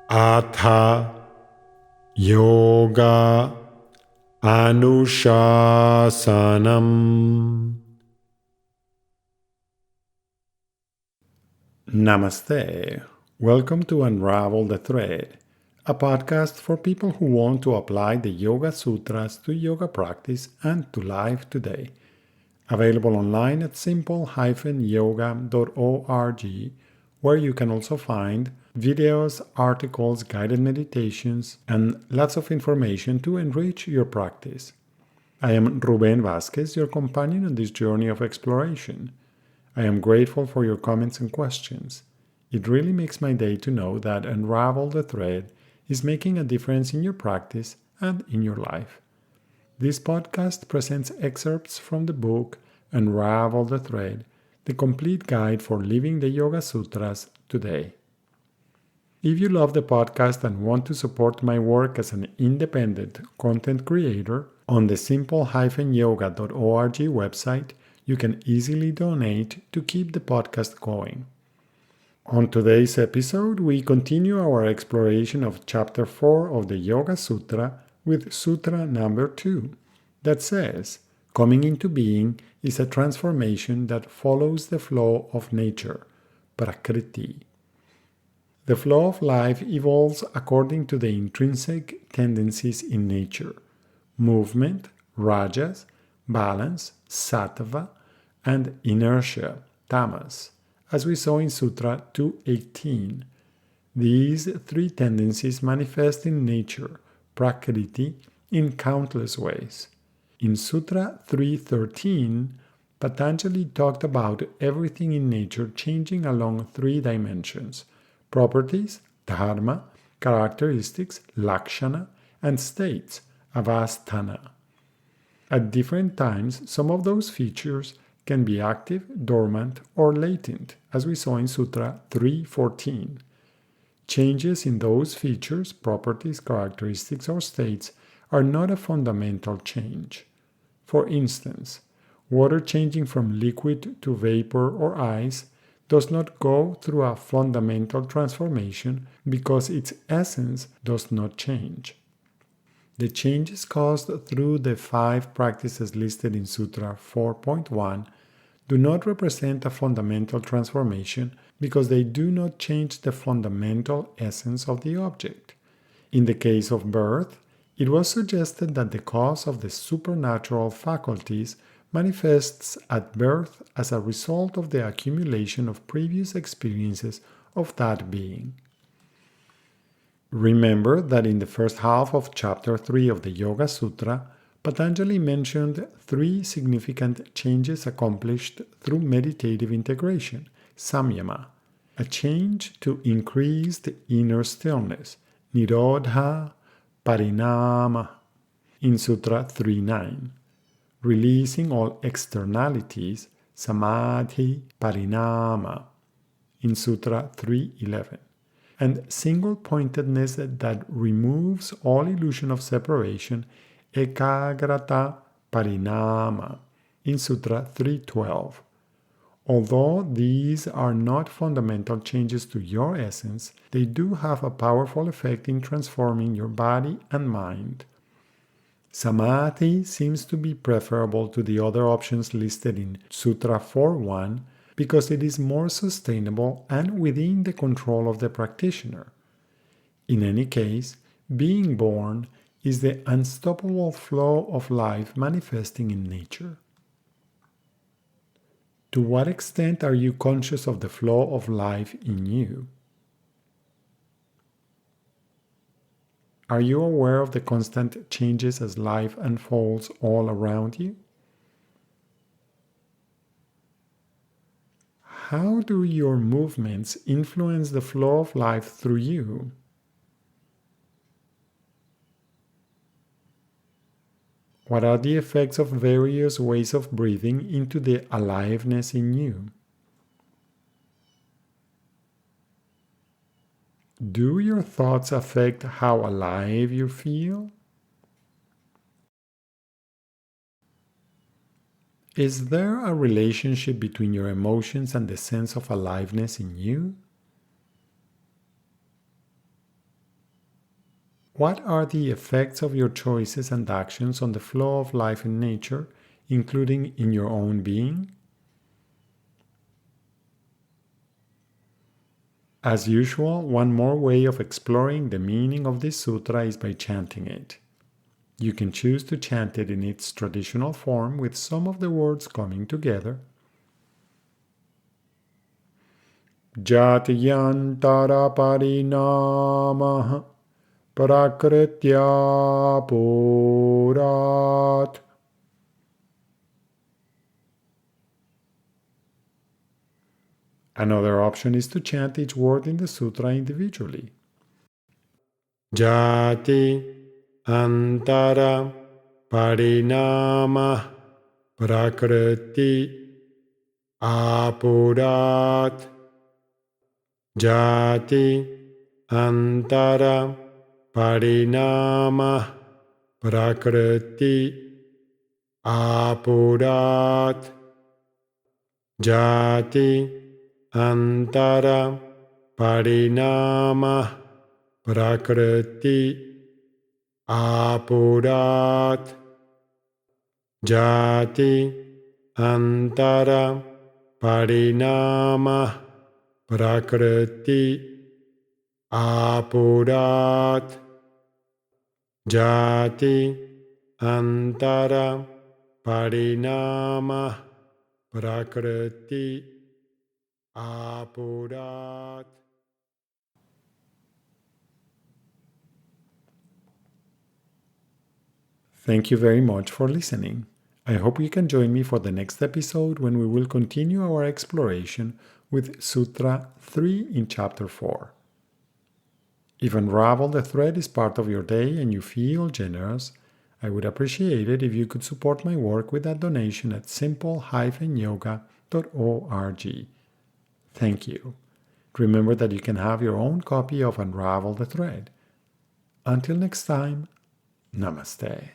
Atha Yoga Anushasanam. Namaste. Welcome to Unravel the Thread, a podcast for people who want to apply the Yoga Sutras to yoga practice and to life today. Available online at simple-yoga.org, where you can also find videos, articles, guided meditations, and lots of information to enrich your practice. I am Ruben Vázquez, your companion on this journey of exploration. I am grateful for your comments and questions. It really makes my day to know that Unravel the Thread is making a difference in your practice and in your life. This podcast presents excerpts from the book Unravel the Thread, the complete guide for living the Yoga Sutras today. If you love the podcast and want to support my work as an independent content creator, on the simple-yoga.org website, you can easily donate to keep the podcast going. On today's episode, we continue our exploration of Chapter 4 of the Yoga Sutra with Sutra number 2, that says, coming into being is a transformation that follows the flow of nature, prakriti. The flow of life evolves according to the intrinsic tendencies in nature: movement, rajas, balance, sattva, and inertia, tamas, as we saw in Sutra 218. These three tendencies manifest in nature, prakriti, in countless ways. In Sutra 313, Patanjali talked about everything in nature changing along three dimensions: properties, dharma, characteristics, lakshana, and states, avasthana. At different times, some of those features can be active, dormant, or latent, as we saw in Sutra 314. Changes in those features, properties, characteristics, or states are not a fundamental change. For instance, water changing from liquid to vapor or ice does not go through a fundamental transformation because its essence does not change. The changes caused through the 5 practices listed in Sutra 4.1 do not represent a fundamental transformation because they do not change the fundamental essence of the object. In the case of birth, it was suggested that the cause of the supernatural faculties manifests at birth as a result of the accumulation of previous experiences of that being. Remember that in the first half of Chapter 3 of the Yoga Sutra, Patanjali mentioned 3 significant changes accomplished through meditative integration, samyama, a change to increased inner stillness, nirodha, parinama, in Sutra 3.9, releasing all externalities, samadhi, parinama, in Sutra 3.11, and single-pointedness that removes all illusion of separation, ekagrata, parinama, in Sutra 3.12. Although these are not fundamental changes to your essence, they do have a powerful effect in transforming your body and mind. Samadhi seems to be preferable to the other options listed in Sutra 4.1 because it is more sustainable and within the control of the practitioner. In any case, being born is the unstoppable flow of life manifesting in nature. To what extent are you conscious of the flow of life in you? Are you aware of the constant changes as life unfolds all around you? How do your movements influence the flow of life through you? What are the effects of various ways of breathing into the aliveness in you? Do your thoughts affect how alive you feel? Is there a relationship between your emotions and the sense of aliveness in you? What are the effects of your choices and actions on the flow of life in nature, including in your own being? As usual, one more way of exploring the meaning of this sutra is by chanting it. You can choose to chant it in its traditional form with some of the words coming together. Jatiyantara parinamah prakritya purat. Another option is to chant each word in the sutra individually. Jati antara parinama prakriti apurat. Jati antara parinama prakriti apurat. Jati antara parinama prakriti apurat. Jati antara parinama prakriti apurat. Jati antara parinama prakriti apurat. Thank you very much for listening. I hope you can join me for the next episode when we will continue our exploration with Sutra 3 in Chapter 4. If Unravel the Thread is part of your day and you feel generous, I would appreciate it if you could support my work with a donation at simple-yoga.org. Thank you. Remember that you can have your own copy of Unravel the Thread. Until next time, Namaste.